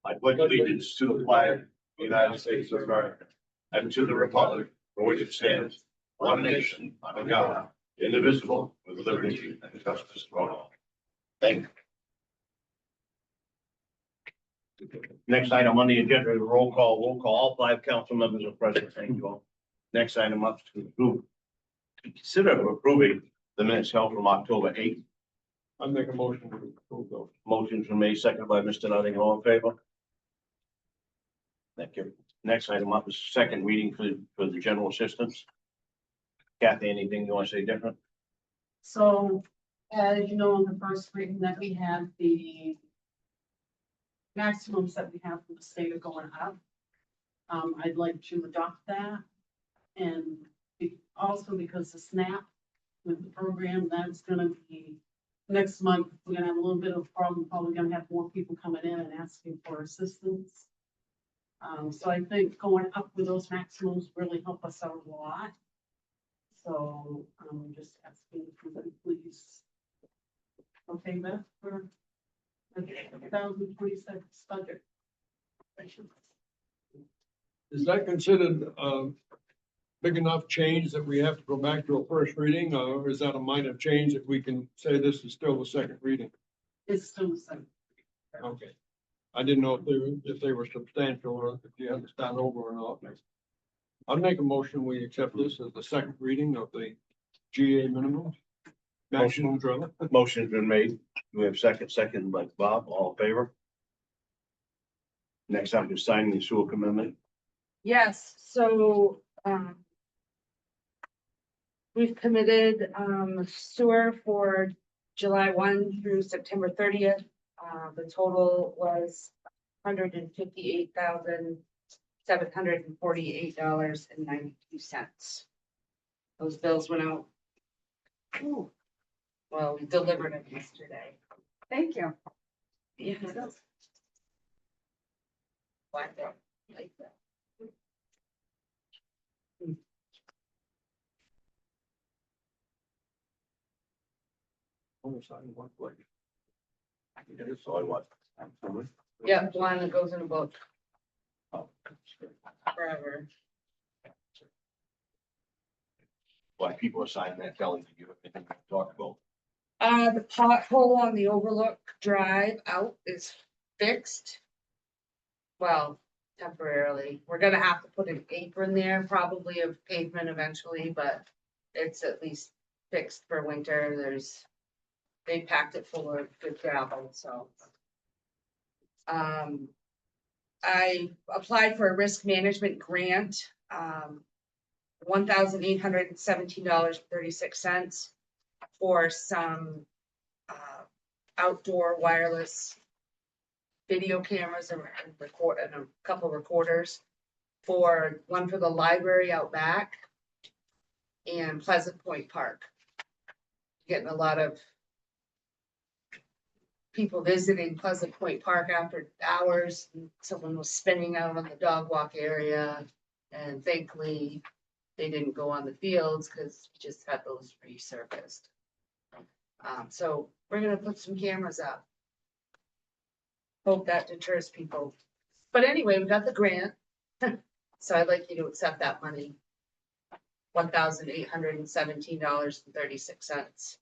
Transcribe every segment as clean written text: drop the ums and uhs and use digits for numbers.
I pledge allegiance to the flag of the United States of America and to the republic for which it stands, one nation, under God, indivisible, with liberty and justice for all. Thank you. Next item on the agenda is roll call. All 5 council members are present. Thank you all. Next item up to approve. Consider approving the minutes held from October 8th. I make a motion to approve those. Motions were made, seconded by Mr. Nutting. All in favor? Thank you. Next item up is second reading for the general assistance. Kathy, anything you want to say different? So, as you know, in the first reading that we had, the maximums that we have from the state are going up. I'd like to adopt that. And also because the SNAP with the program, that's gonna be next month, we're gonna have a little bit of a problem, probably gonna have more people coming in and asking for assistance. So I think going up with those maximums really help us out a lot. So I'm just asking if you would please. Okay, Beth, for the 2026 budget. Is that considered big enough change that we have to go back to a first reading, or is that a minor change that we can say this is still the second reading? It's still the same. Okay. I didn't know if they were substantial or if you had to start over or not. I'd make a motion, we accept this as the second reading of the GA minimum. Maximum rather. Motion's been made. Do we have second by Bob? All in favor? Next up is signing the sewer commitment. Yes, so, we've committed, sewer for July 1 through September 30th. The total was $158,748.92. Those bills went out. Ooh. Well, we delivered them yesterday. Thank you. Yeah. Like that. Only sign one place. I can get it, so I what? Absolutely. Yeah, one that goes in a book Oh, forever. why people are signing that, telling you anything to talk about. The pothole on the Overlook Drive out is fixed. Well, temporarily. We're gonna have to put an apron there, probably of pavement eventually, but it's at least fixed for winter. They packed it full of good gravel, so. I applied for a risk management grant, $1,817.36 for some outdoor wireless video cameras and a couple recorders, for one for the library out back and Pleasant Point Park. Getting a lot of people visiting Pleasant Point Park after hours. Someone was spinning out on the dog walk area, and thankfully they didn't go on the fields because we just had those resurfaced. So we're gonna put some cameras up. Hope that deters people. But anyway, we got the grant. So I'd like you to accept that money. $1,817.36.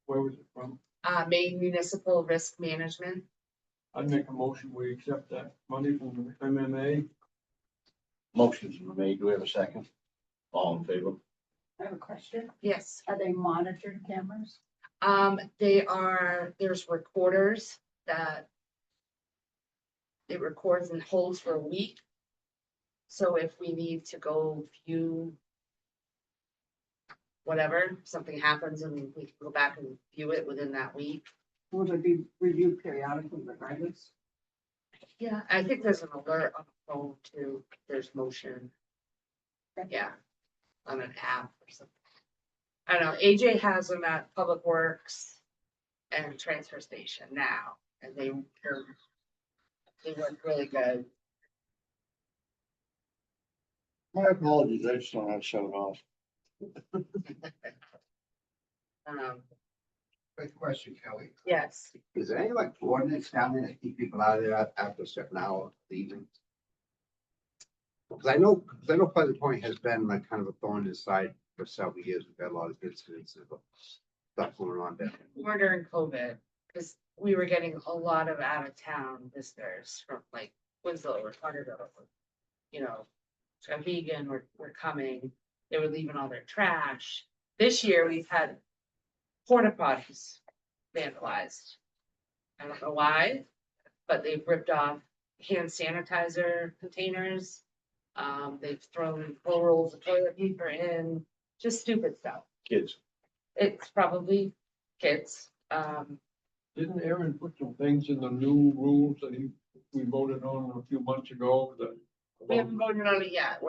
Where was it from? Maine Municipal Risk Management. I'd make a motion, we accept that money from the MMA. Motions were made. Do we have a second? All in favor? I have a question. Yes. Are they monitored cameras? There's recorders that it records and holds for a week. So if we need to go view whatever, something happens and we can go back and view it within that week. Will they be reviewed periodically regardless? Yeah, I think there's an alert on the phone too. There's motion. Yeah, on an app or something. I don't know. AJ has them at Public Works and Transfer Station now, and they work really good. My apologies, I just don't know how to shut it off. Quick question, Kelly. Yes, Is there any like ordinance down there that keep people out of there after a certain hour of the evening? Because I know Pleasant Point has been like kind of a thorn in the side for several years. We've had a lot of incidents of stuff going on there. more during COVID, because we were getting a lot of out of town visitors from like Winslow or Carterville. You know, Vegan were coming, they were leaving all their trash. This year, we've had porta potties vandalized. I don't know why, but they've ripped off hand sanitizer containers. They've thrown 4 rolls of toilet paper in, just stupid stuff. Kids. It's probably kids. Didn't Aaron put some things in the new rules that we voted on a few months ago that? We haven't voted on it yet.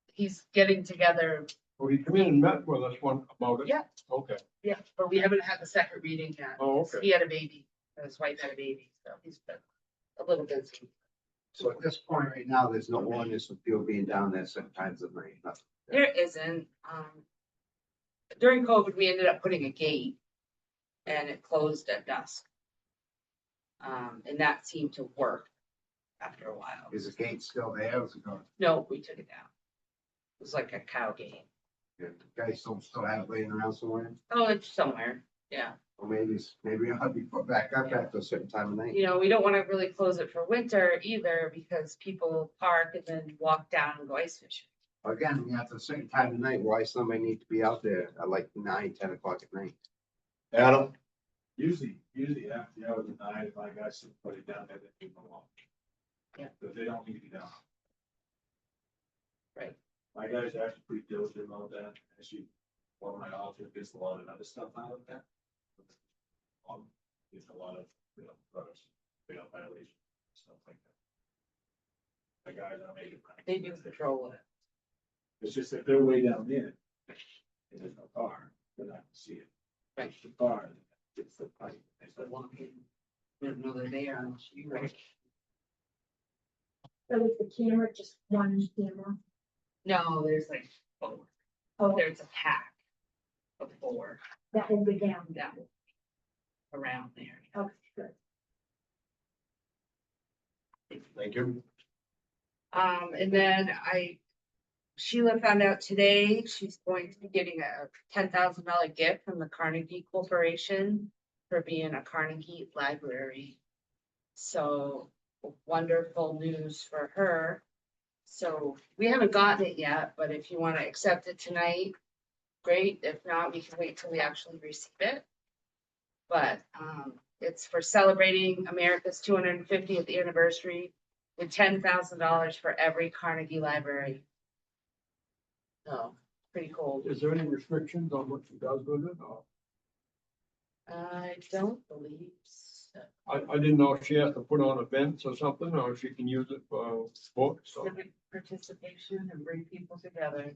He's getting together. Well, he come in and met with us one about it. Yeah. Okay. Yeah, but we haven't had the second reading yet. Oh, okay. He had a baby, his wife had a baby, so he's been a little busy. So at this point right now, there's no ordinance of people being down there certain times of night. Nothing. There isn't, during COVID, we ended up putting a gate and it closed at dusk. And that seemed to work after a while. Is the gate still there? Is it gone? No, we took it down. It was like a cow gate. Yeah, the guys still have it laying around somewhere? Oh, it's somewhere, yeah. Or maybe it ought to be put back up after a certain time of night. You know, we don't wanna really close it for winter either because people park and then walk down and go ice fishing. Again, after a certain time of night, why somebody need to be out there at like 9, 10 o'clock at night? Adam? Usually after the hours of night, if my guys put it down there, then people won't. Yeah. But they don't need to be down. Right. My guys are actually pretty diligent about that, actually, one of my officers gets a lot of other stuff out of that. It's a lot of, products, violations, stuff like that. My guys are making. They do patrol it. It's just if they're way down there, and there's no car, they're not gonna see it. Right. The car, it's the pipe. It's the one. We don't know they're there, you right? So is the camera just one camera? No, there's like 4. Oh, There's a pack of 4 that will be down. that will be around there. Okay, good. Thank you. And then Sheila found out today, she's going to be getting a $10,000 gift from the Carnegie Corporation for being a Carnegie library. So wonderful news for her. So we haven't gotten it yet, but if you want to accept it tonight, great. If not, we can wait till we actually receive it. But it's for celebrating America's 250th anniversary with $10,000 for every Carnegie library. So pretty cool. Is there any restrictions on what she does with it? Or- I don't believe so. I didn't know if she has to put on events or something, or if she can use it for books or. Civic participation and bring people together.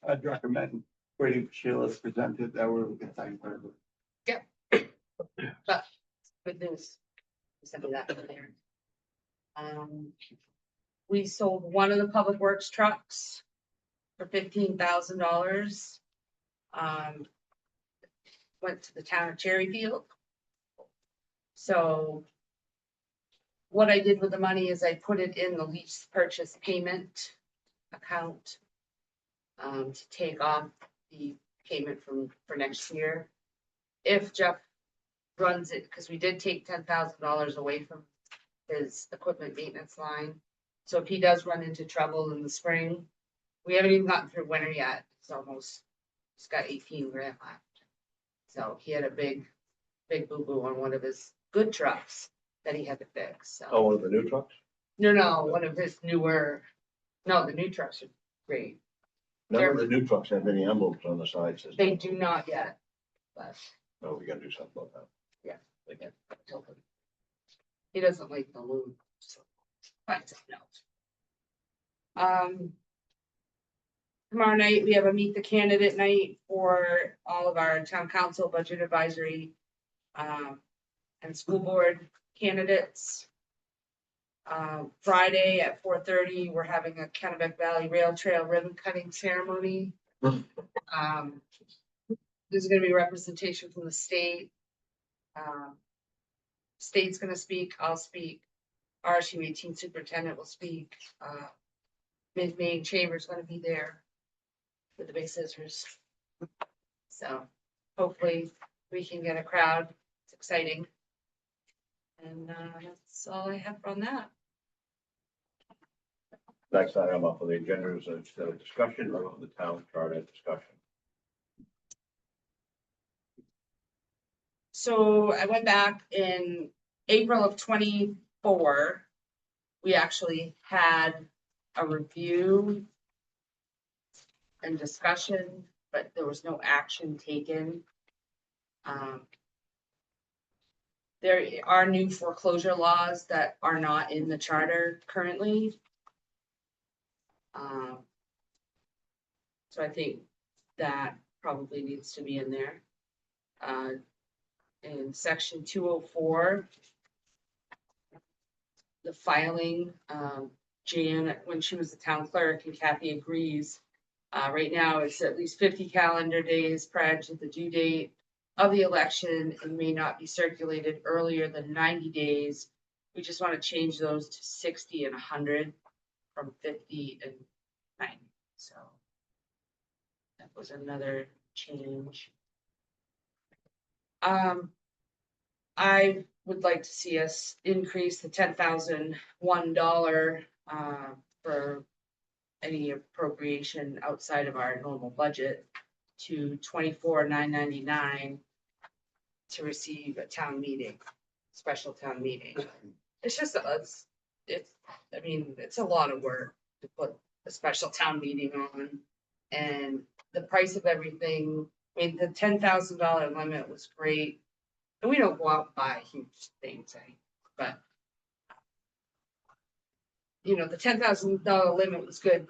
I'd recommend waiting for Sheila to present it, that way we can thank her. But good news. Send me that there. We sold one of the public works trucks for $15,000. Went to the town of Cherryfield. So what I did with the money is I put it in the lease purchase payment account to take off the payment for next year. If Jeff runs it, because we did take $10,000 away from his equipment maintenance line. So if he does run into trouble in the spring, we haven't even gotten through winter yet. He's got 18 grand left. So he had a big boo-boo on one of his good trucks that he had to fix, so. Oh, one of the new trucks? No, one of his newer, no, the new trucks are great. None of the new trucks have any emblems on the sides. They do not yet, but Oh, we gotta do something about that. they get. He doesn't like the loop, so. But no. Tomorrow night, we have a meet the candidate night for all of our town council, budget advisory, and school board candidates. Friday at 4:30, we're having a Kennebec Valley Rail Trail ribbon cutting ceremony. There's gonna be representation from the state. State's gonna speak, I'll speak, RSU 18 superintendent will speak, Mid-Maine Chamber's gonna be there with the big scissors. So hopefully we can get a crowd, it's exciting. And that's all I have on that. Next item up on the agenda is a discussion of the town charter discussion. So I went back in April of 24. We actually had a review and discussion, but there was no action taken. There are new foreclosure laws that are not in the charter currently. So I think that probably needs to be in there. In section 204, the filing, Jan, when she was the town clerk, and Kathy agrees. Right now, it's at least 50 calendar days prior to the due date of the election and may not be circulated earlier than 90 days. We just want to change those to 60 and 100 from 50 and 90. So that was another change. I would like to see us increase the $10,001 for any appropriation outside of our normal budget to $24,999 to receive a town meeting, special town meeting. It's just, I mean, it's a lot of work to put a special town meeting on. And the price of everything, I mean, the $10,000 limit was great. And we don't go out and buy huge things, but you know, the $10,000 limit was good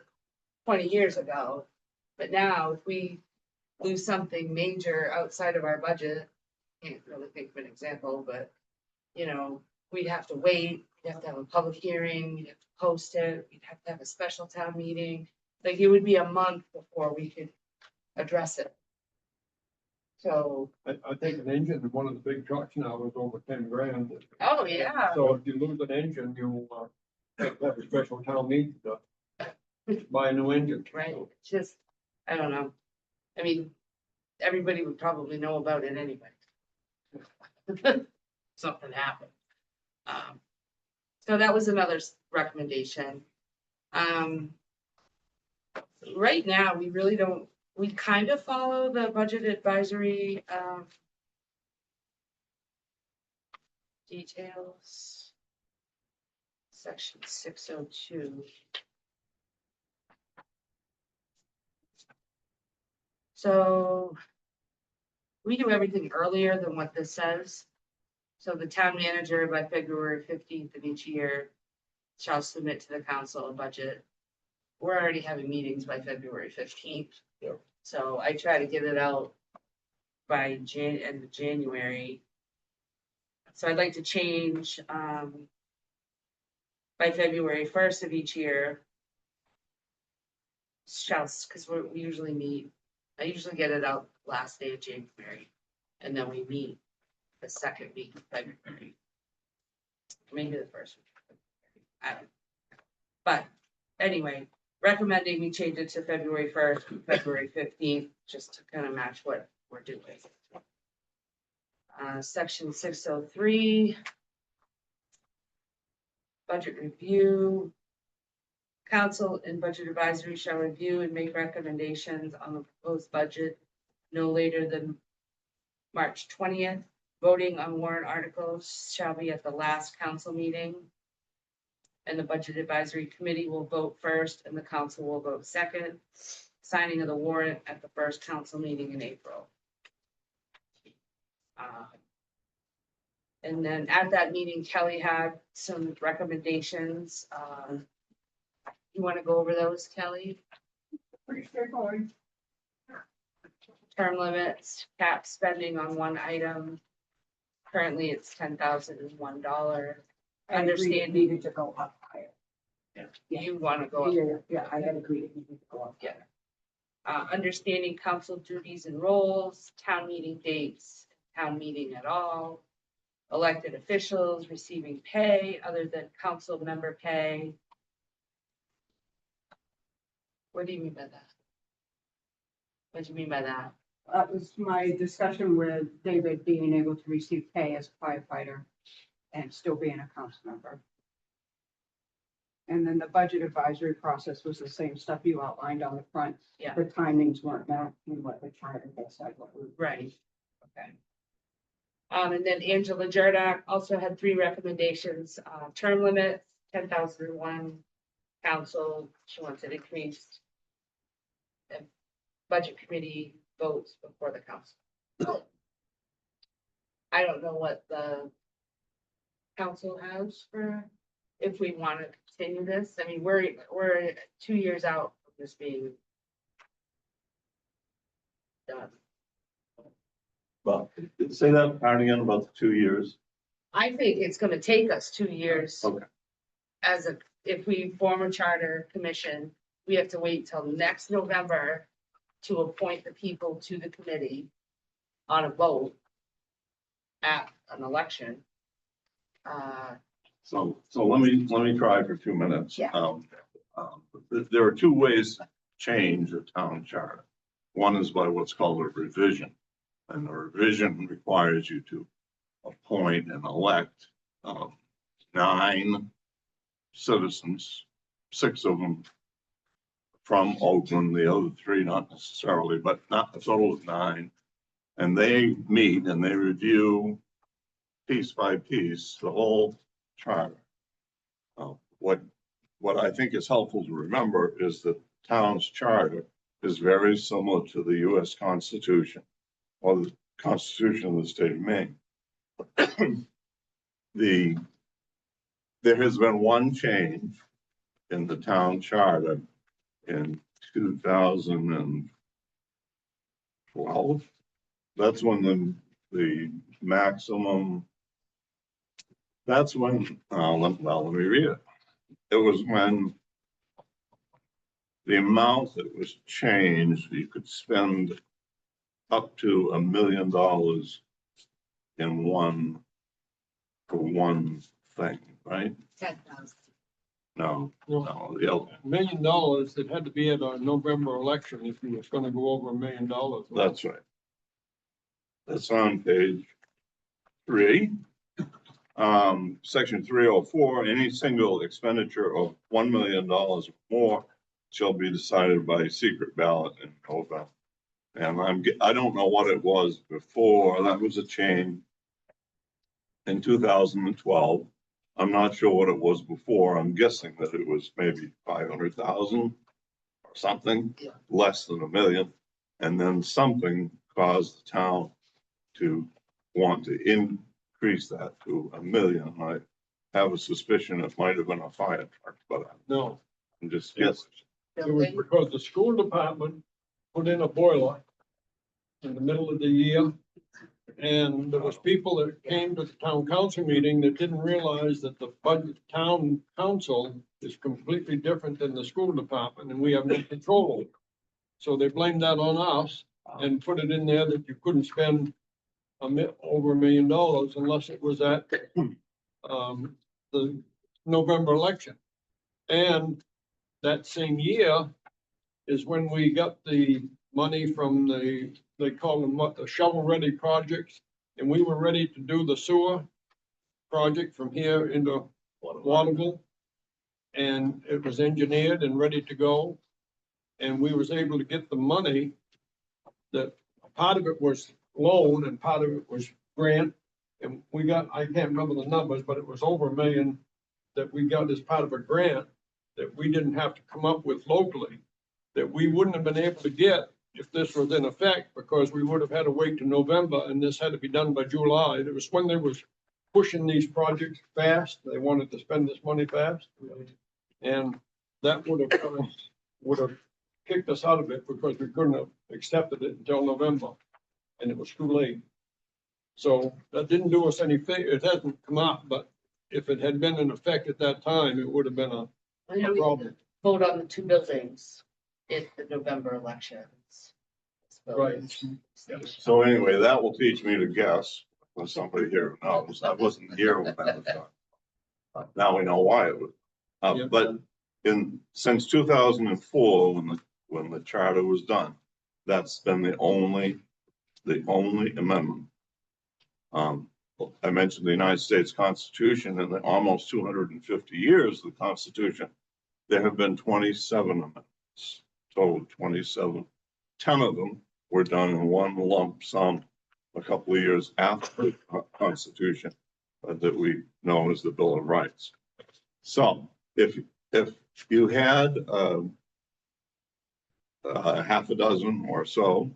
20 years ago. But now if we lose something major outside of our budget, can't really think of an example, but you know, we'd have to wait, we'd have to have a public hearing, we'd have to post it, we'd have to have a special town meeting. Like it would be a month before we could address it. So, I think an engine in one of the big trucks now is over 10 grand. oh yeah, So if you lose an engine, you have to have a special town meeting to buy a new engine. right, it's just, I don't know. I mean, everybody would probably know about it anyway. Something happened. So that was another recommendation. Right now, we really don't, we kind of follow the budget advisory, details. Section 602. So we do everything earlier than what this says. So the town manager by February 15th of each year shall submit to the council a budget. We're already having meetings by February 15th. Yep. So I try to get it out by end of January. So I'd like to change by February 1st of each year. Because we usually meet, I usually get it out last day of January, and then we meet the second week of February. Maybe the first week of February. I don't know. But anyway, recommending we change it to February 1st, February 15th, just to kind of match what we're doing. Section 603. Budget review. Council and Budget Advisory shall review and make recommendations on the proposed budget no later than March 20th. Voting on warrant articles shall be at the last council meeting. And the Budget Advisory Committee will vote first and the council will vote second. Signing of the warrant at the first council meeting in April. And then at that meeting, Kelly had some recommendations. You want to go over those, Kelly? Pretty straightforward. Term limits, cap spending on one item. Currently, it's $10,001. I agreed it understanding needed to go up higher. you want to go up. Yeah, I had agreed it needed to go up. Yeah. Understanding council duties and roles, town meeting dates, town meeting at all. Elected officials receiving pay other than council member pay. What do you mean by that? What do you mean by that? That was my discussion with David being able to receive pay as a firefighter and still being a council member. And then the budget advisory process was the same stuff you outlined on the front. Yeah. The timings weren't met and what the charter had said. Right. Okay. And then Angela Jordak also had 3 recommendations, term limits, 10,001, council, she wants it increased. And budget committee votes before the council. I don't know what the council has for, if we want to continue this. I mean, we're 2 years out from this being done. Well, say that part again about the 2 years. I think it's gonna take us 2 years. Okay. If we form a charter commission, we have to wait till next November to appoint the people to the committee on a vote at an election. So let me try for 2 minutes. Yeah. There are 2 ways to change a town charter. One is by what's called a revision. And the revision requires you to appoint and elect 9 citizens, 6 of them from Oakland, the other 3 not necessarily, but not a total of 9. And they meet and they review piece by piece the whole charter. What I think is helpful to remember is that town's charter is very similar to the US Constitution or the Constitution of the state of Maine. There has been one change in the town charter in 2012. That's when the maximum, that's when, let me read it. It was when the amount that was changed, you could spend up to $1 million in for one thing, right? 10,000. No, No, the other, $1 million, it had to be at a November election if you was gonna go over $1 million. that's right. That's on page 3. Section 304, any single expenditure of $1 million or more shall be decided by secret ballot in November. And I don't know what it was before, that was a change in 2012. I'm not sure what it was before. I'm guessing that it was maybe 500,000 or something, Yeah. less than $1 million. And then something caused the town to want to increase that to $1 million. I have a suspicion it might have been a fire truck, but No, I'm just guessing. it was because the school department put in a boiler in the middle of the year. And there was people that came to the town council meeting that didn't realize that the budget town council is completely different than the school department and we have no control over it. So they blamed that on us and put it in there that you couldn't spend over $1 million unless it was at the November election. And that same year is when we got the money from they call them what, the shovel-ready projects. And we were ready to do the sewer project from here into Waterville. And it was engineered and ready to go. And we was able to get the money that part of it was loan and part of it was grant. And we got, I can't remember the numbers, but it was over $1 million that we got as part of a grant that we didn't have to come up with locally, that we wouldn't have been able to get if this was in effect, because we would have had to wait to November and this had to be done by July. It was when they was pushing these projects fast. They wanted to spend this money fast. And that would have kicked us out of it because we couldn't have accepted it until November and it was too late. So that didn't do us any favor. It hasn't come up, but if it had been in effect at that time, it would have been a You know, we problem. vote on the two buildings at the November elections. Right. So anyway, that will teach me to guess when somebody here knows. I wasn't here when that was done. Now we know why it was. Yeah. But since 2004, when the charter was done, that's been the only amendment. I mentioned the United States Constitution, and the almost 250 years of the Constitution, there have been 27 amendments, total 27. 10 of them were done in one lump sum a couple of years after the Constitution that we know as the Bill of Rights. So if you had half a dozen or so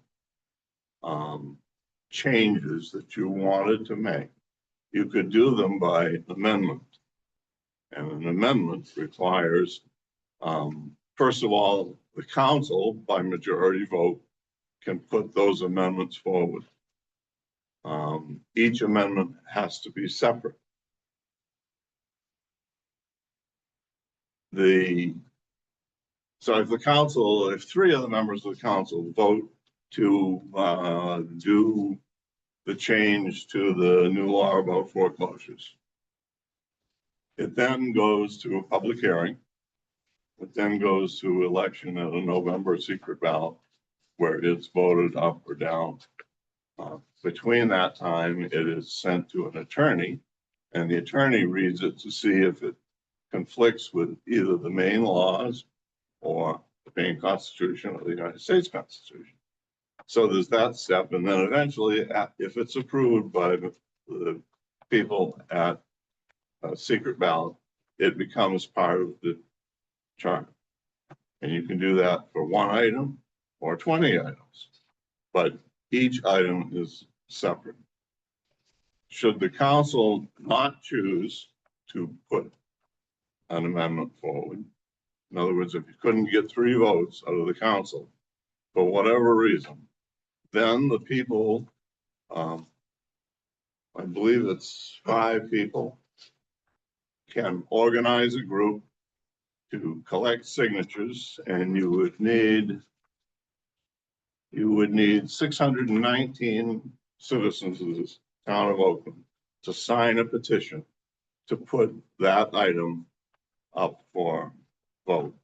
changes that you wanted to make, you could do them by amendment. And an amendment requires, first of all, the council by majority vote can put those amendments forward. Each amendment has to be separate. So if three of the members of the council vote to do the change to the new law about foreclosures, it then goes to a public hearing. It then goes to election at a November secret ballot where it's voted up or down. Between that time, it is sent to an attorney, and the attorney reads it to see if it conflicts with either the main laws or the main Constitution of the United States Constitution. So there's that step, and then eventually, if it's approved by the people at a secret ballot, it becomes part of the charter. And you can do that for one item or 20 items, but each item is separate. Should the council not choose to put an amendment forward, in other words, if you couldn't get 3 votes out of the council for whatever reason, then the people, I believe it's 5 people, can organize a group to collect signatures, and you would need 619 citizens of the town of Oakland to sign a petition to put that item up for vote.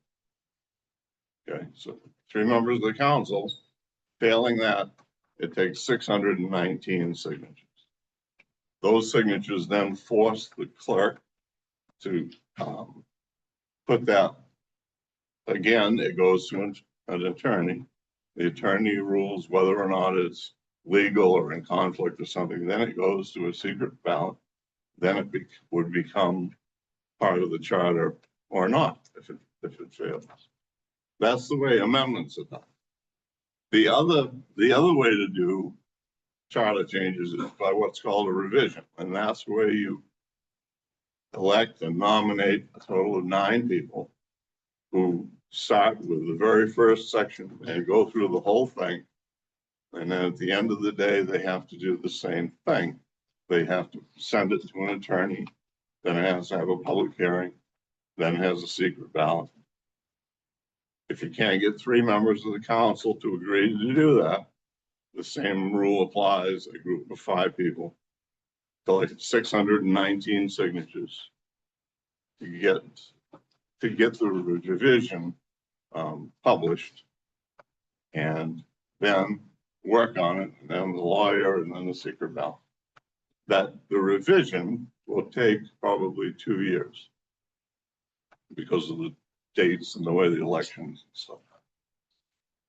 Okay, so 3 members of the council. Failing that, it takes 619 signatures. Those signatures then force the clerk to put that, again, it goes to an attorney. The attorney rules whether or not it's legal or in conflict or something. Then it goes to a secret ballot. Then it would become part of the charter or not if it fails. That's the way amendments are done. The other way to do charter changes is by what's called a revision, and that's where you elect and nominate a total of 9 people who start with the very first section and go through the whole thing. And then at the end of the day, they have to do the same thing. They have to send it to an attorney, then it has to have a public hearing, then it has a secret ballot. If you can't get 3 members of the council to agree to do that, the same rule applies. A group of 5 people collect 619 signatures to get the revision published, and then work on it, and then the lawyer, and then the secret ballot. That the revision will take probably 2 years because of the dates and the way the elections and stuff.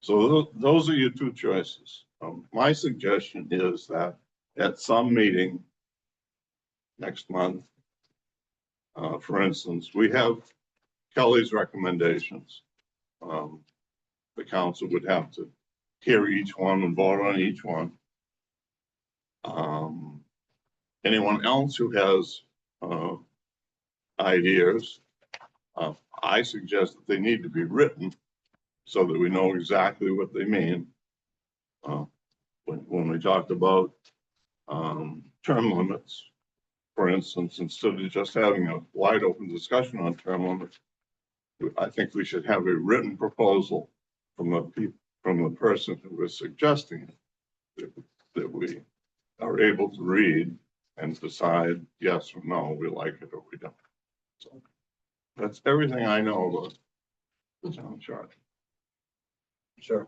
So those are your 2 choices. My suggestion is that at some meeting next month, for instance, we have Kelly's recommendations. The council would have to hear each one and vote on each one. Anyone else who has ideas, I suggest that they need to be written so that we know exactly what they mean. When we talked about term limits for instance, instead of just having a wide open discussion on term limits, I think we should have a written proposal from from the person who is suggesting it, that we are able to read and decide yes or no, we like it or we don't. So that's everything I know about the town chart. Sure.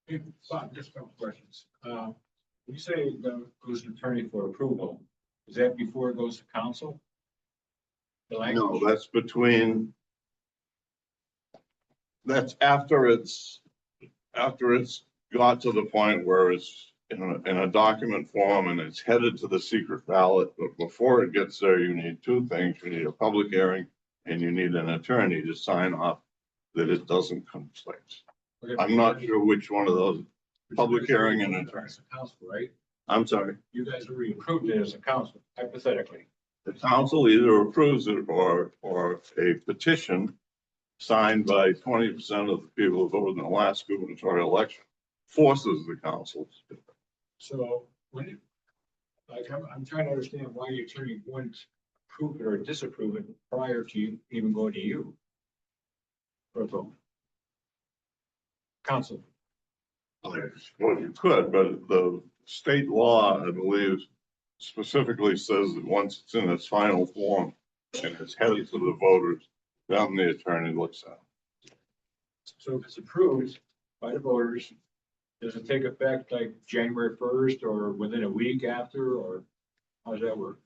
Hey, Bob, just a couple questions. You say it goes to attorney for approval. Is that before it goes to council? The No, language? that's between, that's after it's got to the point where it's in a document form and it's headed to the secret ballot. But before it gets there, you need two things. You need a public hearing and you need an attorney to sign off that it doesn't conflict. Okay, I'm not sure which one of those, but public you guys hearing already and approved it as a council, right? I'm sorry, You guys already approved it as a council, hypothetically. the council either approves it or a petition signed by 20% of the people who voted in the last gubernatorial election forces the council to do it. So when you, like, I'm trying to understand why your attorney wouldn't approve it or disapprove it prior to you even going to you. For a vote. Council. Well, you could, but the state law, I believe, specifically says that once it's in its final form and it's headed to the voters, then the attorney looks at it. So if it's approved by the voters, does it take effect like January 1st or within a week after, or how does that work?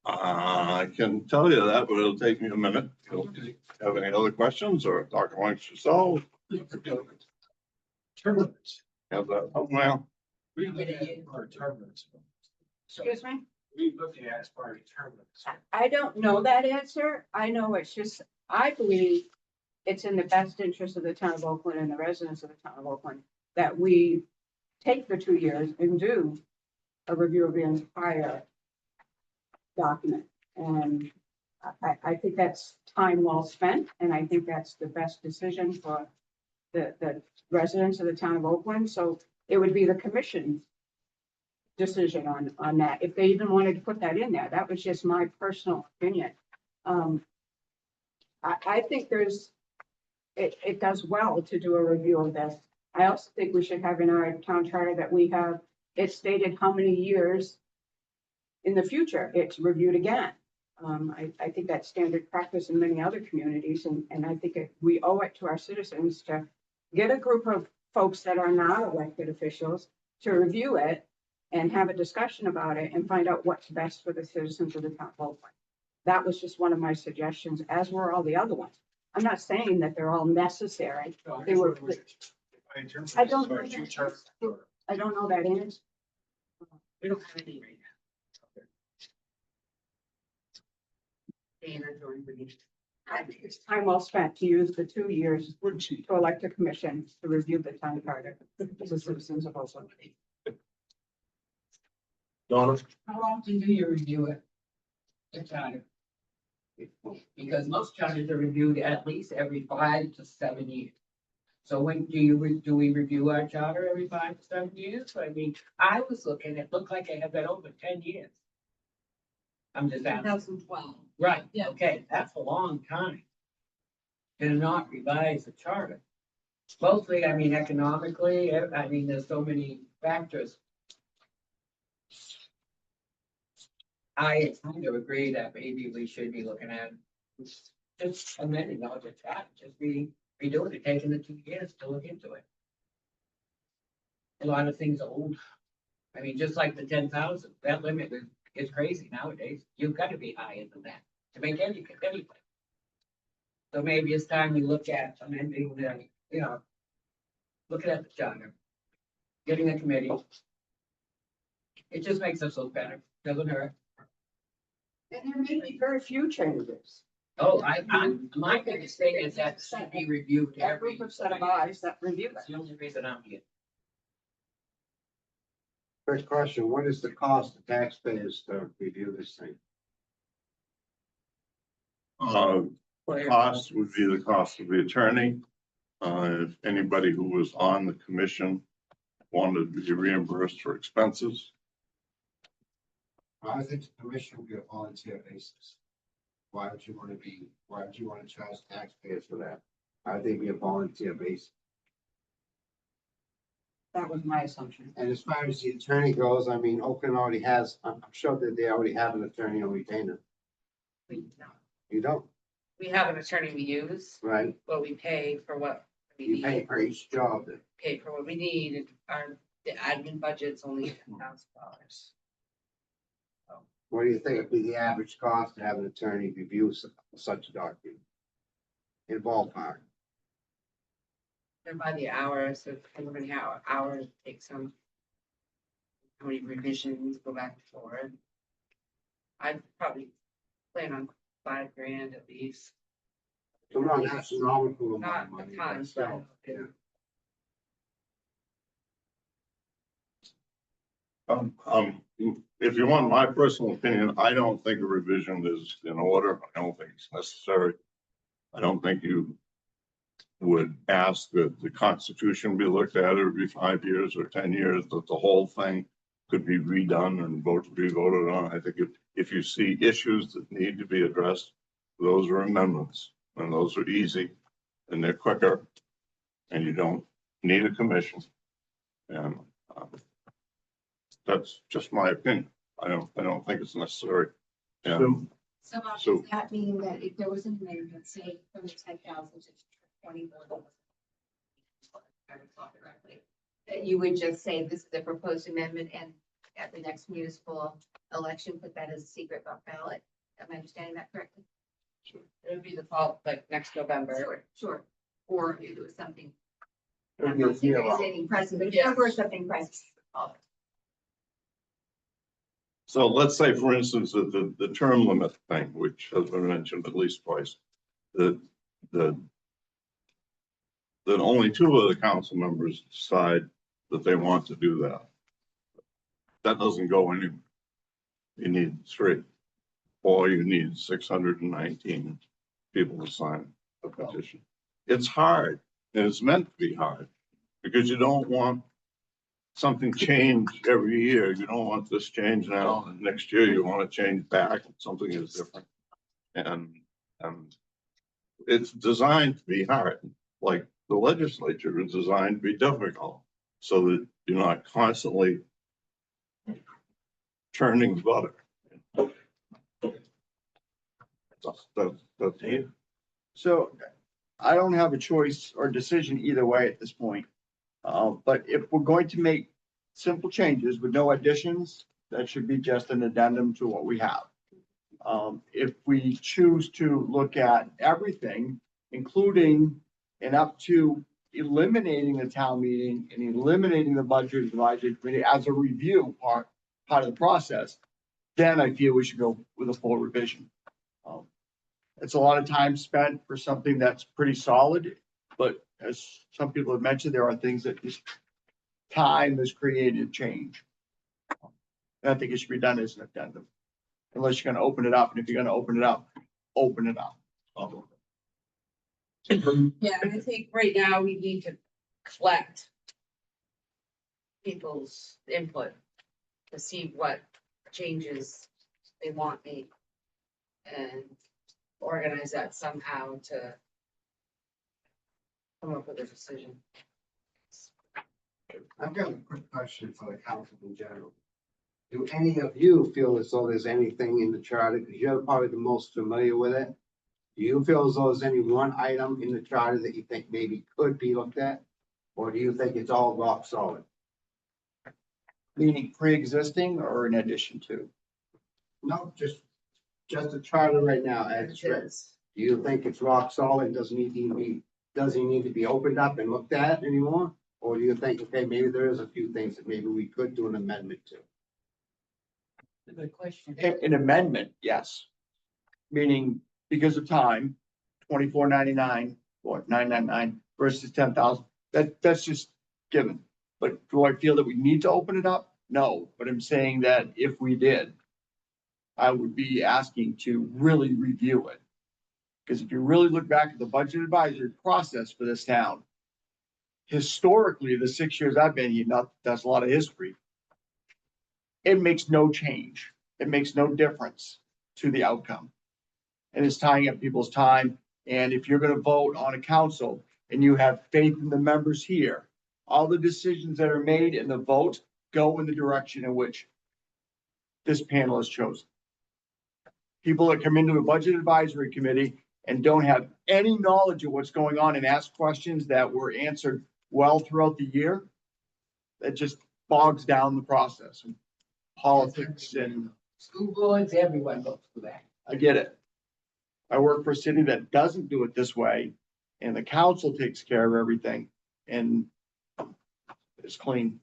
I can tell you that, but it'll take me a minute. You have any other questions or talk amongst yourselves? Term limits. Have that, oh, well, We look at our term limits. Excuse me? We look at as far as term limits. I don't know that answer. I know it's just, I believe it's in the best interest of the town of Oakland and the residents of the town of Oakland that we take the 2 years and do a review of the entire document. And I think that's time well spent, and I think that's the best decision for the residents of the town of Oakland. So it would be the commission's decision on that, if they even wanted to put that in there. That was just my personal opinion. I think it does well to do a review of this. I also think we should have in our town charter that we have, it stated how many years in the future it's reviewed again. I think that's standard practice in many other communities, and I think we owe it to our citizens to get a group of folks that are not elected officials to review it and have a discussion about it and find out what's best for the citizens of the town of Oakland. That was just one of my suggestions, as were all the other ones. I'm not saying that they're all necessary. They were. I don't know that. I don't know that answer. We don't have any right now. Dana, do we need- I think it's time well spent to use the 2 years to elect a commission to review the town charter for the citizens of Oakland. Donna? How often do you review it? The charter? Because most charters are reviewed at least every 5 to 7 years. So when do we review our charter every 5 to 7 years? I mean, I was looking, it looked like I had been over 10 years. I'm just asking. 2012. Right, Yeah. okay, that's a long time. To not revise the charter. Mostly, I mean, economically, I mean, there's so many factors. I kind of agree that maybe we should be looking at just amending all the chat, just redoing it, taking the 2 years to look into it. A lot of things are old. I mean, just like the 10,000, that limit is crazy nowadays. You've got to be higher than that to make anything. So maybe it's time we look at amending the, looking at the charter, getting a committee. It just makes us look better, doesn't hurt. And there may be very few changes. Oh, my biggest thing is that should be reviewed A every. group of set of eyes that review That's it. the only reason I'm here. First question, what is the cost to taxpayers to review this thing? Cost would be the cost of the attorney. If anybody who was on the commission wanted to be reimbursed for expenses. I think the commission would be a volunteer basis. Why would you want to charge taxpayers for that? I think it'd be a volunteer basis. That was my assumption. And as far as the attorney goes, I mean, Oakland already has, I'm sure that they already have an attorney on retainer. You don't, We have an attorney we use, right? but we pay for what we You pay need, for each job. pay for what we need, and the admin budget's only $10,000. What do you think would be the average cost to have an attorney review such a document? In ballpark, They're by the hour, so how many hours it takes them. How many revisions go back and forth. I'd probably plan on $5,000 at least. so not an astronomical amount Not of a money, ton, but still, but yeah. If you want my personal opinion, I don't think a revision is in order. I don't think it's necessary. I don't think you would ask that the Constitution be looked at every 5 years or 10 years, that the whole thing could be redone and be voted on. I think if you see issues that need to be addressed, those are amendments, and those are easy, and they're quicker, and you don't need a commission. And that's just my opinion. I don't think it's necessary. And So So- does that mean that if there was an amendment, say from the 10,000 to 21? I recall correctly, that you would just say this is the proposed amendment and at the next municipal election, put that as a secret ballot? Am I understanding that correctly? It would be the fall, like next November. Sure, sure. Or if it was something. It'd I'm be a not saying year there's out. any precedent, but Yes. if there was something precedent. So let's say, for instance, that the term limit thing, which has been mentioned at least twice, that only 2 of the council members decide that they want to do that. That doesn't go anywhere. You need 3, or you need 619 people to sign a petition. It's hard, and it's meant to be hard, because you don't want something changed every year. You don't want this change now, and next year you want to change back, and something is different. And it's designed to be hard, like the legislature is designed to be difficult, so that you're not constantly churning butter. That's it. So I don't have a choice or decision either way at this point. But if we're going to make simple changes with no additions, that should be just an addendum to what we have. If we choose to look at everything, including and up to eliminating the town meeting and eliminating the budget advisory committee as a review part of the process, then I feel we should go with a full revision. It's a lot of time spent for something that's pretty solid, but as some people have mentioned, there are things that just time has created change. And I think it should be done as an addendum, unless you're gonna open it up, and if you're gonna open it up, open it up. Yeah, and I think right now we need to collect people's input to see what changes they want made. And organize that somehow to come up with a decision. I've got a quick question for the council in general. Do any of you feel as though there's anything in the charter, because you're probably the most familiar with it? Do you feel as though there's any one item in the charter that you think maybe could be looked at? Or do you think it's all rock solid? Meaning pre-existing or in addition to? No, just the charter right now as it's written. Do you think it's rock solid, doesn't need to be opened up and looked at anymore? Or do you think, okay, maybe there is a few things that maybe we could do an amendment to? Good question. An amendment, yes. Meaning because of time, $24.99 or $9.99 versus 10,000, that's just given. But do I feel that we need to open it up? No, but I'm saying that if we did, I would be asking to really review it. Because if you really look back at the budget advisory process for this town, historically, the 6 years I've been here, not, that's a lot of history. It makes no change. It makes no difference to the outcome. And it's tying up people's time. And if you're gonna vote on a council and you have faith in the members here, all the decisions that are made in the vote go in the direction in which this panel has chosen. People that come into a budget advisory committee and don't have any knowledge of what's going on and ask questions that were answered well throughout the year, that just bogs down the process. Politics, and School boards, everyone goes through that. I get it. I work for a city that doesn't do it this way, and the council takes care of everything, and it's clean.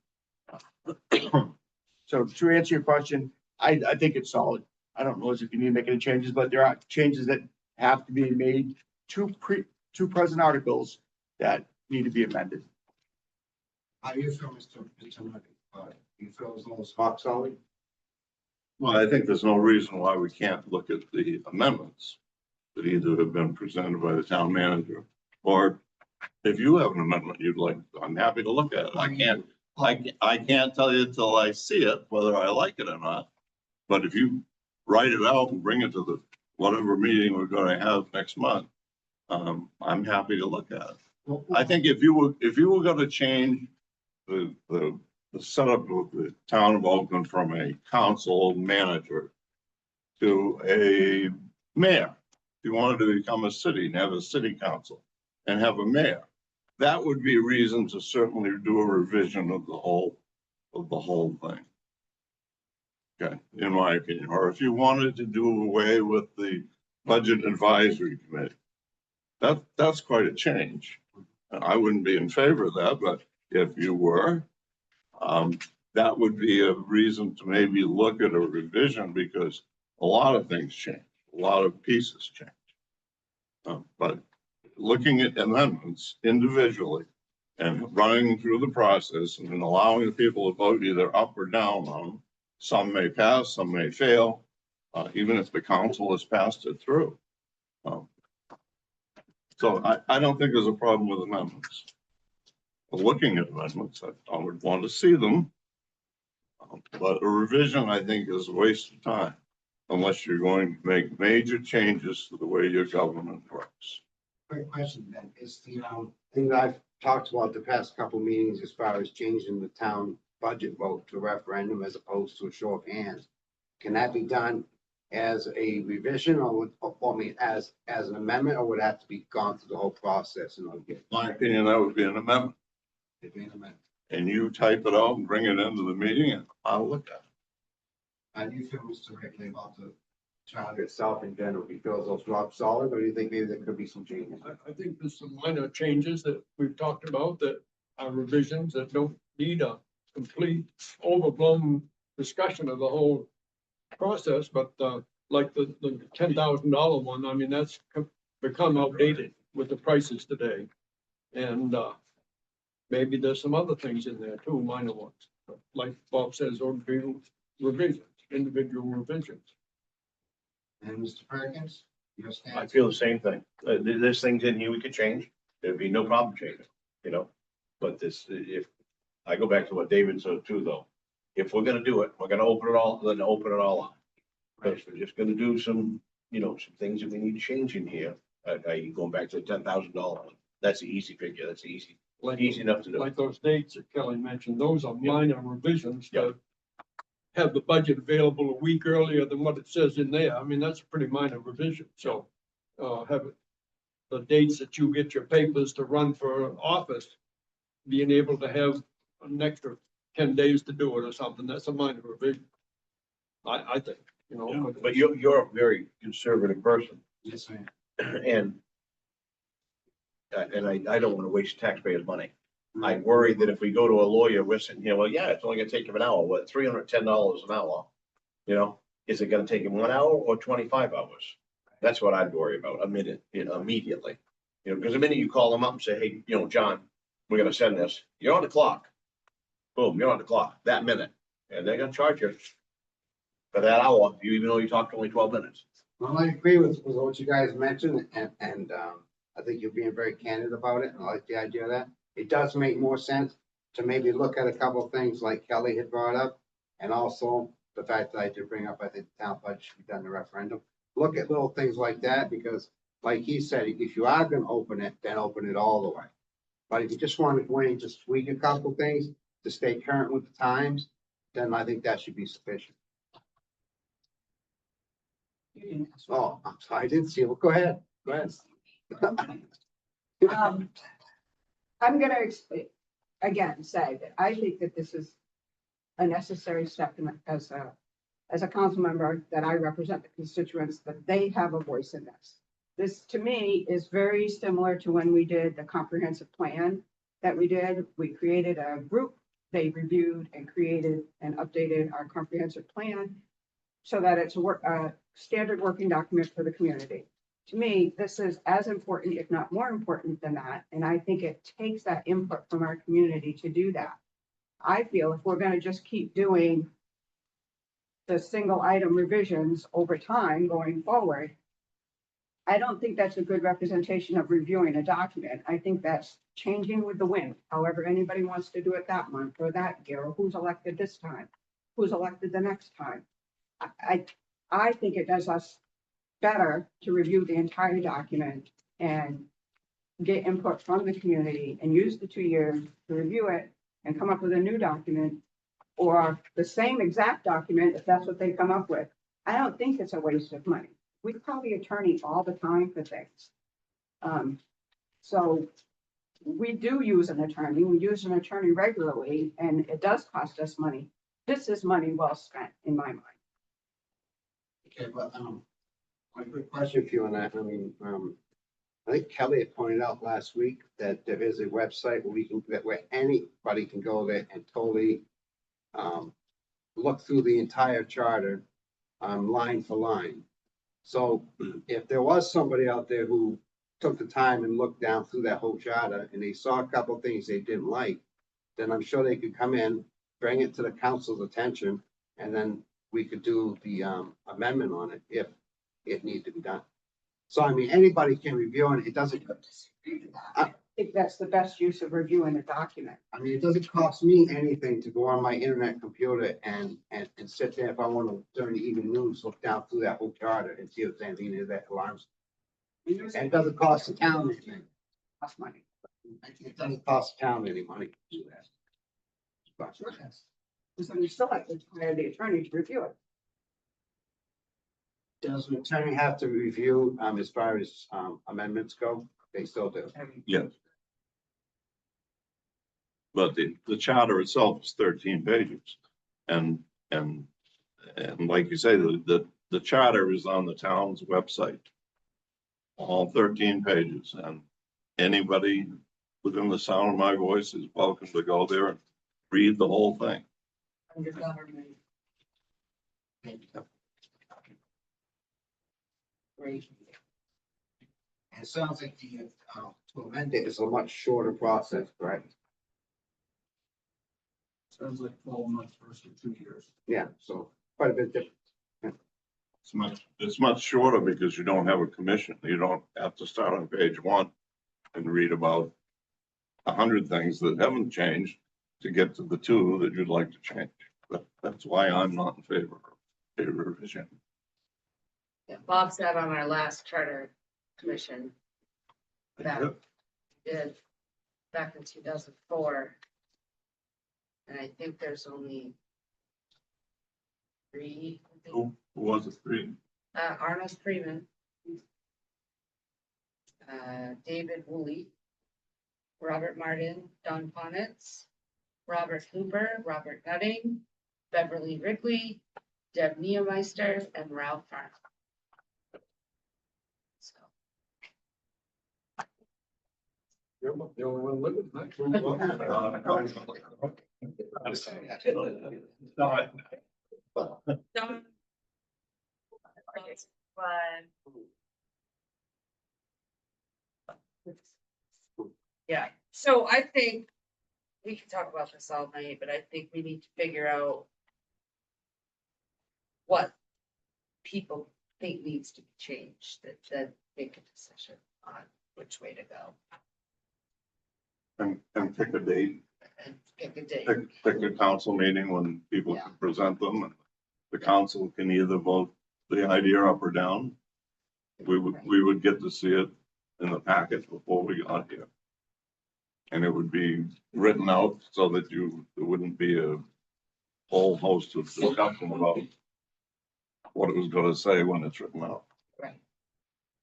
So to answer your question, I think it's solid. I don't know if you need to make any changes, but there are changes that have to be made to present articles that need to be amended. How do you feel, Mr. Murphy? You feel as though it's rock solid? Well, I think there's no reason why we can't look at the amendments that either have been presented by the town manager, or if you have an amendment you'd like, I'm happy to look at it. I can't tell you till I see it, whether I like it or not. But if you write it out and bring it to the whatever meeting we're gonna have next month, I'm happy to look at it. I think if you were gonna change the setup of the town of Oakland from a council manager to a mayor, if you wanted to become a city and have a city council and have a mayor, that would be a reason to certainly do a revision of the whole thing. Okay, in my opinion, or if you wanted to do away with the budget advisory committee, that's quite a change. And I wouldn't be in favor of that, but if you were, that would be a reason to maybe look at a revision, because a lot of things change, a lot of pieces change. But looking at amendments individually and running through the process and then allowing the people to vote either up or down on them, some may pass, some may fail, even if the council has passed it through. So I don't think there's a problem with amendments. Looking at amendments, I would want to see them. But a revision, I think, is a waste of time unless you're going to make major changes to the way your government works. Quick question then, is the, thing that I've talked about the past couple meetings as far as changing the town budget vote to referendum as opposed to a show of hands. Can that be done as a revision or as an amendment, or would it have to be gone through the whole process in order to get? In my opinion, that would be an amendment. It'd be an amendment. And you type it out and bring it into the meeting and I'll look at it. How do you feel, Mr. Hickley, about the charter itself in general? Do you feel as though it's rock solid, or do you think maybe there could be some changes? I think there's some minor changes that we've talked about that are revisions that don't need a complete overblown discussion of the whole process, but like the $10,000 one, I mean, that's become outdated with the prices today. And maybe there's some other things in there too, minor ones, like Bob says, or revisions, individual revisions. And Mr. Perkins, your I stance? feel the same thing. There's things in here we could change. There'd be no problem changing, you know? But this, if, I go back to what David said too, though. If we're gonna do it, we're gonna open it all up. Because we're just gonna do some, some things that we need to change in here. Going back to the $10,000. That's the easy figure. That's easy enough to do. Like those dates that Kelly mentioned, those are minor revisions to have the budget available a week earlier than what it says in there. I mean, that's a pretty minor revision. So have the dates that you get your papers to run for office, being able to have an extra 10 days to do it or something, that's a minor revision. I think, But you're a very conservative person. Yes, ma'am. And I don't want to waste taxpayers' money. I worry that if we go to a lawyer, we're sitting here, well, yeah, it's only gonna take him an hour, what, $310 an hour? Is it gonna take him 1 hour or 25 hours? That's what I'd worry about immediately. Because the minute you call them up and say, hey, John, we're gonna send this, you're on the clock. Boom, you're on the clock that minute, and they're gonna charge you for that hour, even though you talked only 12 minutes. Well, I agree with what you guys mentioned, and I think you're being very candid about it, and I like the idea of that. it does make more sense to maybe look at a couple of things like Kelly had brought up. And also the fact that I did bring up, I think the town budget should be done in the referendum. Look at little things like that, because like he said, if you are gonna open it, then open it all the way. But if you just want to go in and just tweak a couple things to stay current with the times, then I think that should be sufficient. You didn't ask. Oh, I'm sorry, I didn't see it. Go ahead, go ahead. I'm gonna explain, again, say that I think that this is a necessary step as a council member, that I represent the constituents, that they have a voice in this. This, to me, is very similar to when we did the comprehensive plan that we did. We created a group, they reviewed and created and updated our comprehensive plan so that it's a standard working document for the community. To me, this is as important, if not more important than that, and I think it takes that input from our community to do that. I feel if we're gonna just keep doing the single item revisions over time going forward, I don't think that's a good representation of reviewing a document. I think that's changing with the wind, however anybody wants to do it that month or that year, or who's elected this time, who's elected the next time. I think it does us better to review the entire document and get input from the community and use the 2 years to review it and come up with a new document or the same exact document if that's what they come up with. I don't think it's a waste of money. We call the attorney all the time for things. So we do use an attorney. We use an attorney regularly, and it does cost us money. This is money well spent, in my mind. Okay, but, a quick question for you on that. I mean, I think Kelly had pointed out last week that there is a website where anybody can go there and totally look through the entire charter, line for line. So if there was somebody out there who took the time and looked down through that whole charter and they saw a couple of things they didn't like, then I'm sure they could come in, bring it to the council's attention, and then we could do the amendment on it if it needed to be done. So I mean, anybody can review it. It doesn't, I think that's the best use of reviewing a document. I mean, it doesn't cost me anything to go on my internet computer and sit there if I want to during the evening news, look down through that whole charter and see if there's anything in that alarms. And it doesn't cost the town anything. Cost money. It doesn't cost the town any money to do that. But Sure does. So you still have to hire the attorney to review it. does the attorney have to review, as far as amendments go? They still do. Yes. But the charter itself is 13 pages. And like you say, the charter is on the town's website. All 13 pages, and anybody within the sound of my voice is welcome to go there and read the whole thing. Under government. Great. It sounds like to amend it is a much shorter process, correct? Sounds like 12 months versus 2 years. Yeah, so quite a bit different. It's much shorter because you don't have a commission. You don't have to start on page 1 and read about 100 things that haven't changed to get to the 2 that you'd like to change. That's why I'm not in favor of a revision. Yeah, Bob sat on our last charter commission. That did back in 2004. And I think there's only 3. I think. Who was it? 3? Arnold Freeman. David Woolley. Robert Martin, Don Ponitz, Robert Hooper, Robert Nutting, Beverly Wrigley, Deb Neumeister, and Ralph Farn. So, You're the only one living. Don. Yeah, so I think we can talk about this all night, but I think we need to figure out what people think needs to be changed, that make a decision on which way to go. And pick a date, and pick a date. pick a council meeting when people can present them. And the council can either vote the idea up or down. We would get to see it in the packet before we got here. And it would be written out so that there wouldn't be a whole host of discussion about what it was gonna say when it's written out. Right.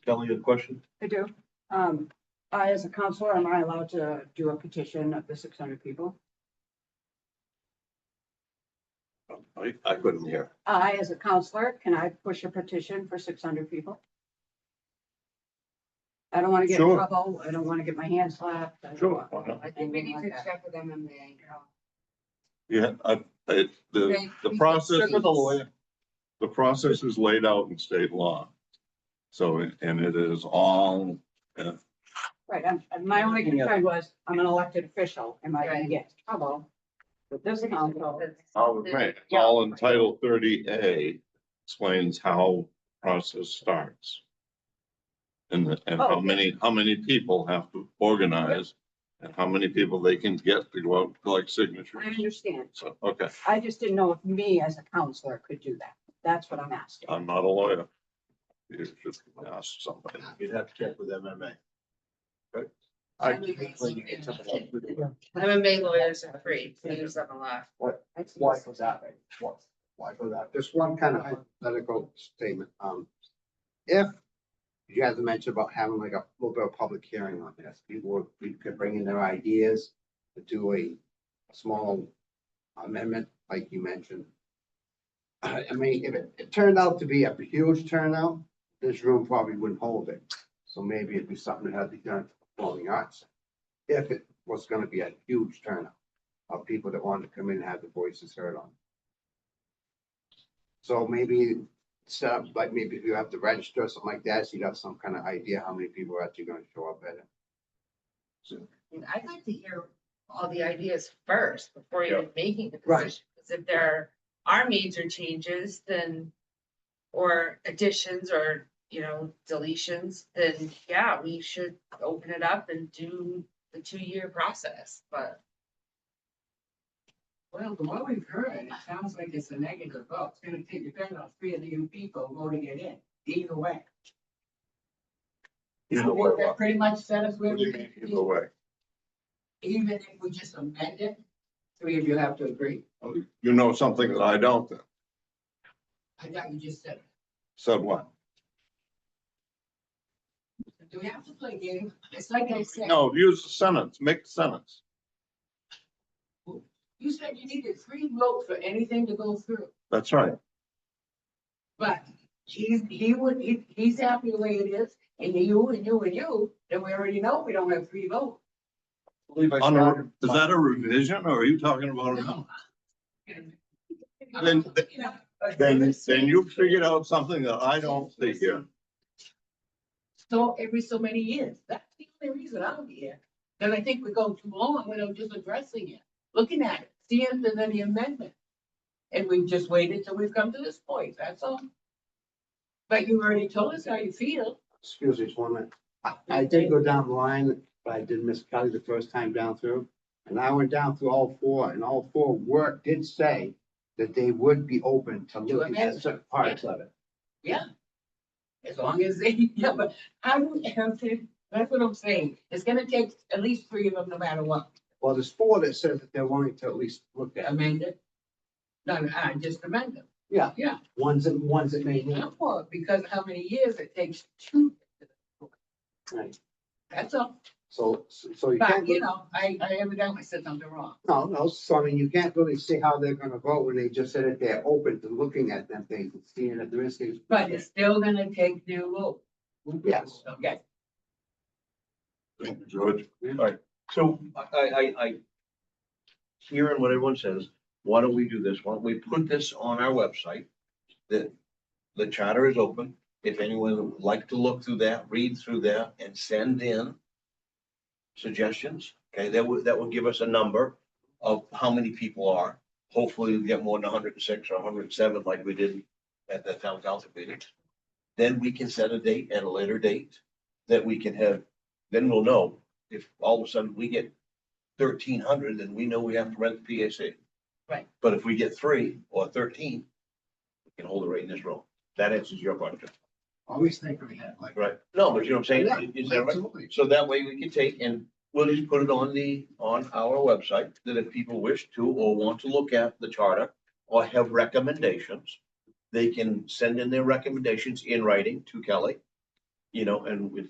Kelly, a question? I do. I, as a counselor, am I allowed to do a petition of the 600 people? I couldn't hear. I, as a counselor, can I push a petition for 600 people? I don't want to get in Sure. trouble. I don't want to get my hand slapped. I don't Sure, want- why not? I think we need to check with MMA. Yeah, the process. Check with the lawyer. The process is laid out in state law. So, and it is all, Right, my only concern was, I'm an elected official. Am I going to Right. get in trouble with this council? right, it's all in Title 30A explains how process starts. And how many people have to organize and how many people they can get to go out and collect signatures. I understand. So, okay, I just didn't know if me as a counselor could do that. That's what I'm asking. I'm not a lawyer. You should ask somebody. You'd have to check with MMA. MMA lawyers are free, we use them a lot. Why was that? Why for that? Just one kind of hypothetical statement. If you had to mention about having like a little bit of public hearing on this, we could bring in their ideas to do a small amendment, like you mentioned. I mean, if it turned out to be a huge turnout, this room probably wouldn't hold it. So maybe it'd be something that had to be done for the arts. If it was gonna be a huge turnout of people that wanted to come in and have their voices heard on. So maybe set up, like maybe if you have to register or something like that, so you'd have some kind of idea how many people are actually gonna show up at it. And I'd like to hear all the ideas first before even making the Right. decision. Because if there are major changes, then, or additions or, deletions, then yeah, we should open it up and do the 2-year process, but. Well, from what we've heard, it sounds like it's a negative vote. It's gonna depend on 3 of the new people voting it in, either way. Either way, That pretty much set us where what do we you mean, need to either be. way? Even if we just amend it, 3 of you have to agree. You know something that I don't then. I thought you just said, Said what? do we have to play games? It's like I said. No, use the sentence, make the sentence. You said you needed 3 votes for anything to go through, That's right. but he's happy the way it is, and you, then we already know we don't have 3 votes. Is that a revision or are you talking about it? Then you figured out something that I don't see here. So every so many years, that's the only reason I'm here, because I think we go too long without just addressing it, looking at it, seeing if there's any amendment. And we've just waited till we've come to this point, that's all. But you already told us how you feel. Excuse me, just 1 minute. I did go down the line, but I did miss Kelly the first time down through. And I went down through all 4, and all 4 did say that they would be open to looking at amend. certain parts of it. Yeah. As long as they, yeah, but how do we have to, that's what I'm saying, it's gonna take at least 3 of them, no matter what, Well, there's 4 that says that they're willing to at least look at it. amend it. No, just amend them, Yeah. Yeah. Ones that may need. not for, because of how many years it takes to. Right. That's all, So you but can't. I evidently said something wrong. No, so I mean, you can't really see how they're gonna vote when they just said that they're open to looking at them things and seeing if there is things. But it's still gonna take their vote. Yes. Okay. Thank you, George. So I hearing what everyone says, why don't we do this? Why don't we put this on our website? The charter is open. If anyone would like to look through that, read through that and send in suggestions, okay, that would give us a number of how many people are. Hopefully we get more than 106 or 107 like we did at the town council meeting. Then we can set a date at a later date that we can have, then we'll know if all of a sudden we get 1,300, then we know we have to rent the PAC. Right. But if we get 3 or 13, we can hold it right in this room. That answers your question. Always think of it like. Right. No, but you know what I'm Yeah, saying? Is that right? absolutely. So that way we can take and we'll just put it on our website, that if people wish to or want to look at the charter or have recommendations, they can send in their recommendations in writing to Kelly. You know, and with,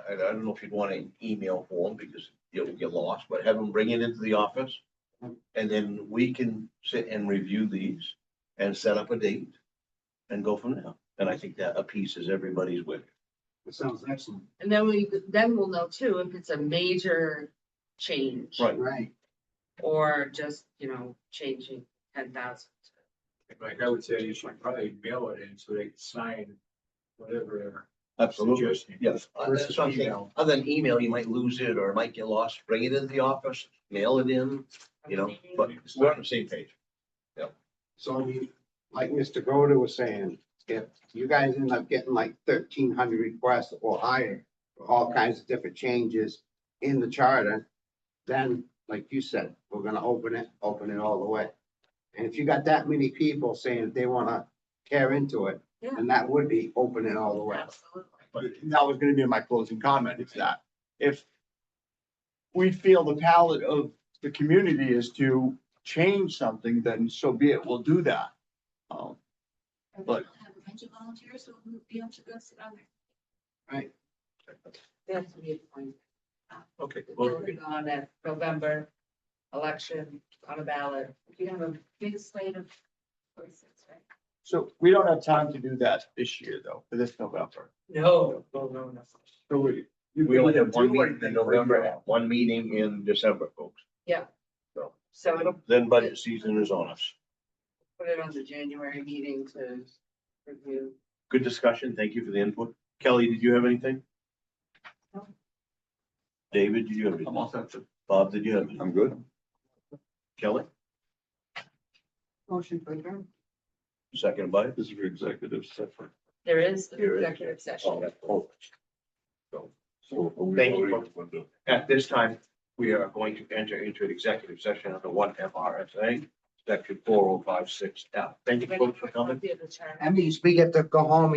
I don't know if you'd want an email form because you'll get lost, but have them bring it into the office. And then we can sit and review these and set up a date and go from there. And I think that appeases everybody's wish. It sounds excellent. And then we'll know too if it's a major change. Right. Right. Or just, changing 10,000. Like I would say, you should probably mail it in so they can sign whatever. Absolutely, Suggesting. yes. Versus That's something, email. other than email, you might lose it or it might get lost. Bring it into the office, mail it in, but we're on the same page. So I mean, like Mr. Goda was saying, if you guys end up getting like 1,300 requests or higher for all kinds of different changes in the charter, then, like you said, we're gonna open it all the way. And if you got that many people saying they wanna tear into it, Yeah. then that would be open it all the way. Absolutely. But that was gonna be my closing comment, is that if we feel the palate of the community is to change something, then so be it, we'll do that. But- Have a bunch of volunteers who will be able to go sit on there. Right. That's a good point. Okay. Voting on that November election on a ballot. You have a big slate of choices, right? So we don't have time to do that this year, though, for this November. No. So We only have one do meeting anything in for November, you. one meeting in December, folks. So it'll Then budget season is on us. put it on the January meeting to review. Good discussion. Thank you for the input. Kelly, did you have anything? No. David, did you have anything? I'm all set. Bob, did you have anything? I'm good. Kelly, Motion to adjourn. second by. This is for executive session. There is the Here is- executive session. Oh, that's all. So. Thank you. At this time, we are going to enter into an executive session under 1 FRSA, section 4056F. Thank you folks for coming. Copy of the charter. That means we get to go home and